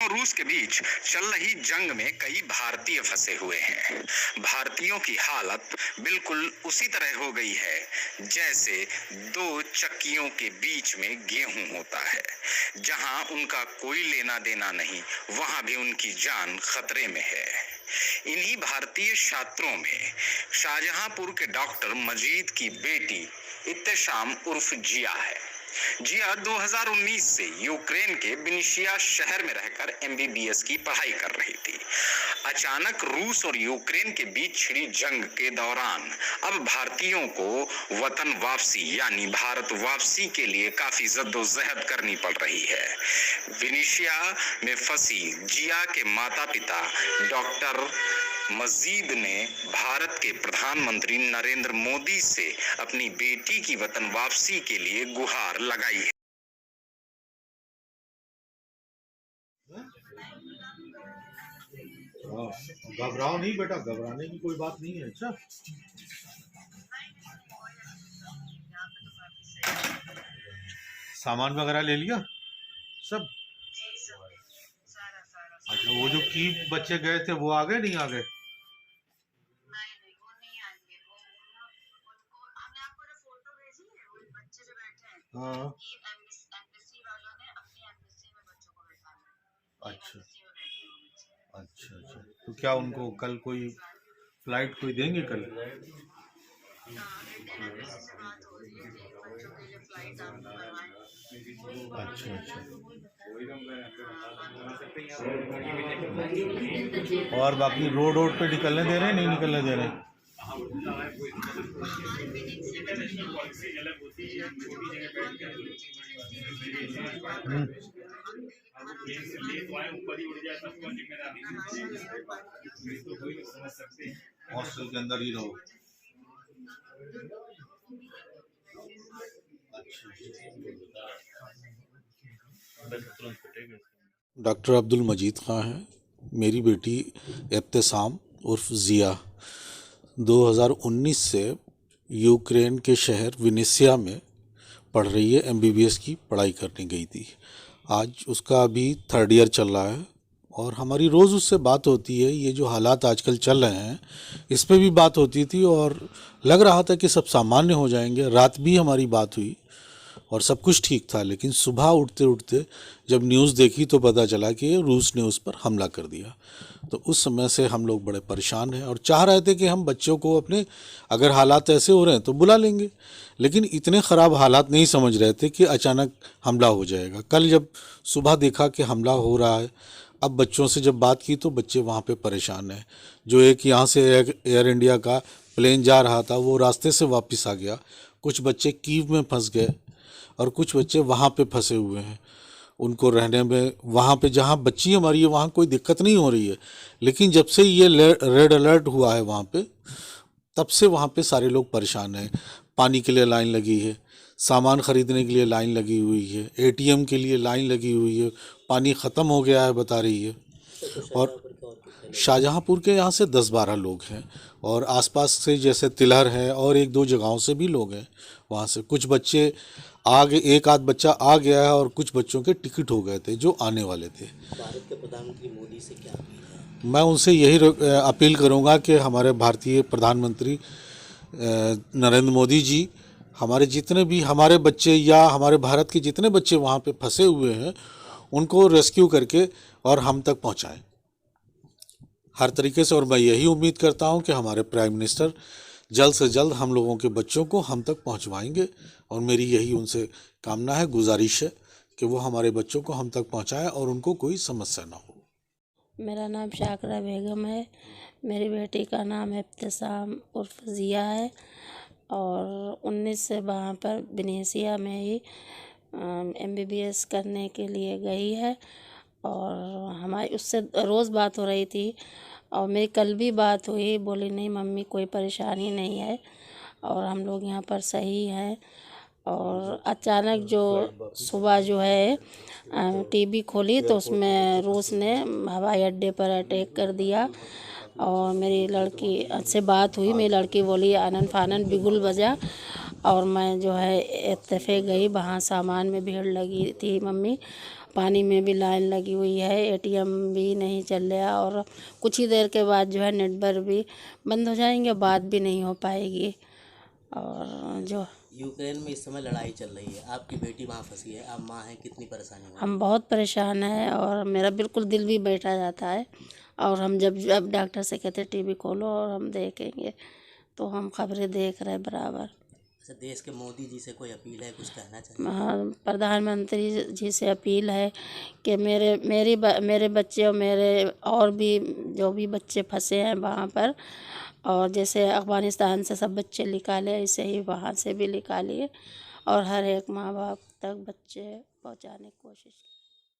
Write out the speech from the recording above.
और रूस के बीच चल रही जंग में कई भारतीय फंसे हुए हैं। भारतीयों की हालत बिल्कुल उसी तरह हो गई है जैसे दो चक्कियों के बीच में गेहूं होता है। जहां उनका कोई लेना देना नहीं, वहां भी उनकी जान खतरे में है। इन्हीं भारतीय छात्रों में शाहजहांपुर के डॉक्टर मजीद की बेटी इत्तेशाम उर्फ जिया है। जिया 2019 से यूक्रेन के विनिसिया शहर में रहकर MBBS की पढ़ाई कर रही थी। अचानक रूस और यूक्रेन के बीच छिड़ी जंग के दौरान अब भारतीयों को वतन वापसी यानी भारत वापसी के लिए काफी जद्दोजहद करनी पड़ रही है। विनिसिया में फंसी जिया के माता पिता डॉक्टर मजीद ने भारत के प्रधानमंत्री नरेंद्र मोदी से अपनी बेटी की वतन वापसी के लिए गुहार लगाई है। घबराओ नहीं बेटा, घबराने की कोई बात नहीं है। अच्छा, सामान वगैरह ले लिया सब? अच्छा, वो जो की बच्चे गए थे वो आ गए नहीं आ गए? हाँ, अच्छा अच्छा अच्छा। तो क्या उनको कल कोई फ्लाइट कोई देंगे कल? अच्छा अच्छा। और बाकी रोड पे निकलने दे रहे हैं नहीं निकलने दे रहे हैं? हॉस्टल के अंदर ही रहो। डॉक्टर अब्दुल मजीद ख़ान हैं। मेरी बेटी इब्तिसाम उर्फ ज़िया 2019 से यूक्रेन के शहर विनिसिया में पढ़ रही है। MBBS की पढ़ाई करने गई थी। आज उसका अभी 3rd ईयर चल रहा है और हमारी रोज़ उससे बात होती है। ये जो हालात आजकल चल रहे हैं इस पे भी बात होती थी और लग रहा था कि सब सामान्य हो जाएंगे। रात भी हमारी बात हुई और सब कुछ ठीक था, लेकिन सुबह उठते उठते जब न्यूज़ देखी तो पता चला कि रूस ने उस पर हमला कर दिया। तो उस समय से हम लोग बड़े परेशान हैं और चाह रहे थे कि हम बच्चों को अपने, अगर हालात ऐसे हो रहे हैं तो बुला लेंगे, लेकिन इतने ख़राब हालात नहीं समझ रहे थे कि अचानक हमला हो जाएगा। कल जब सुबह देखा कि हमला हो रहा है, अब बच्चों से जब बात की तो बच्चे वहाँ पे परेशान हैं। जो एक यहाँ से एयर इंडिया का प्लेन जा रहा था वो रास्ते से वापस आ गया। कुछ बच्चे कीव में फंस गए और कुछ बच्चे वहाँ पे फंसे हुए हैं। उनको रहने में वहाँ पे जहाँ बच्ची हमारी है वहाँ कोई दिक्कत नहीं हो रही है, लेकिन जब से ये रेड अलर्ट हुआ है वहाँ पे, तब से वहाँ पे सारे लोग परेशान हैं। पानी के लिए लाइन लगी है, सामान ख़रीदने के लिए लाइन लगी हुई है, ATM के लिए लाइन लगी हुई है, पानी ख़त्म हो गया है बता रही है। और शाहजहांपुर के यहाँ से 10-12 लोग हैं और आसपास से जैसे तिलहर है और 1-2 जगहों से भी लोग हैं। वहाँ से कुछ बच्चे आगे, एक आध बच्चा आ गया है और कुछ बच्चों के टिकट हो गए थे जो आने वाले थे। भारत के प्रधानमंत्री मोदी से क्या अपील है? मैं उनसे यही अपील करूंगा कि हमारे भारतीय प्रधानमंत्री नरेंद्र मोदी जी हमारे जितने भी हमारे बच्चे या हमारे भारत के जितने बच्चे वहाँ पे फंसे हुए हैं उनको रेस्क्यू करके और हम तक पहुँचाएँ हर तरीके से। और मैं यही उम्मीद करता हूँ कि हमारे प्राइम मिनिस्टर जल्द से जल्द हम लोगों के बच्चों को हम तक पहुँचवाएंगे और मेरी यही उनसे कामना है, गुजारिश है कि वो हमारे बच्चों को हम तक पहुँचाएँ और उनको कोई समस्या ना हो। मेरा नाम शाकरा बेगम है। मेरी बेटी का नाम इब्तिसाम उर्फ ज़िया है और 19 से वहाँ पर विनिसिया में ही MBBS करने के लिए गई है और हमारी उससे रोज़ बात हो रही थी और मेरी कल भी बात हुई। बोली नहीं मम्मी कोई परेशानी नहीं है और हम लोग यहाँ पर सही हैं। और अचानक जो सुबह जो है TV खोली तो उसमें रूस ने हवाई अड्डे पर अटैक कर दिया और मेरी लड़की से बात हुई। मेरी लड़की बोली आनन फानन बिगुल बजा और मैं जो है इत्तेफाक गई। वहाँ सामान में भीड़ लगी थी मम्मी, पानी में भी लाइन लगी हुई है, एटीएम भी नहीं चल रहा और कुछ ही देर के बाद जो है नेटवर्क भी बंद हो जाएंगे, बात भी नहीं हो पाएगी। और जो यूक्रेन में इस समय लड़ाई चल रही है, आपकी बेटी वहाँ फंसी है, आप माँ हैं, कितनी परेशानी हो रही हम बहुत परेशान हैं और मेरा बिल्कुल दिल भी बैठा जाता है। और हम जब डॉक्टर से कहते टीवी खोलो और हम देखेंगे, तो हम खबरें देख रहे बराबर। है? अच्छा, देश के मोदी जी से कोई अपील है, कुछ कहना चाहिए? हाँ, प्रधानमंत्री जी से अपील है कि मेरे बच्चे और मेरे और भी जो भी बच्चे फंसे हैं वहाँ पर, और जैसे अफ़गानिस्तान से सब बच्चे निकाले ऐसे ही वहाँ से भी निकालिए और हर एक माँ बाप तक बच्चे पहुँचाने की कोशिश।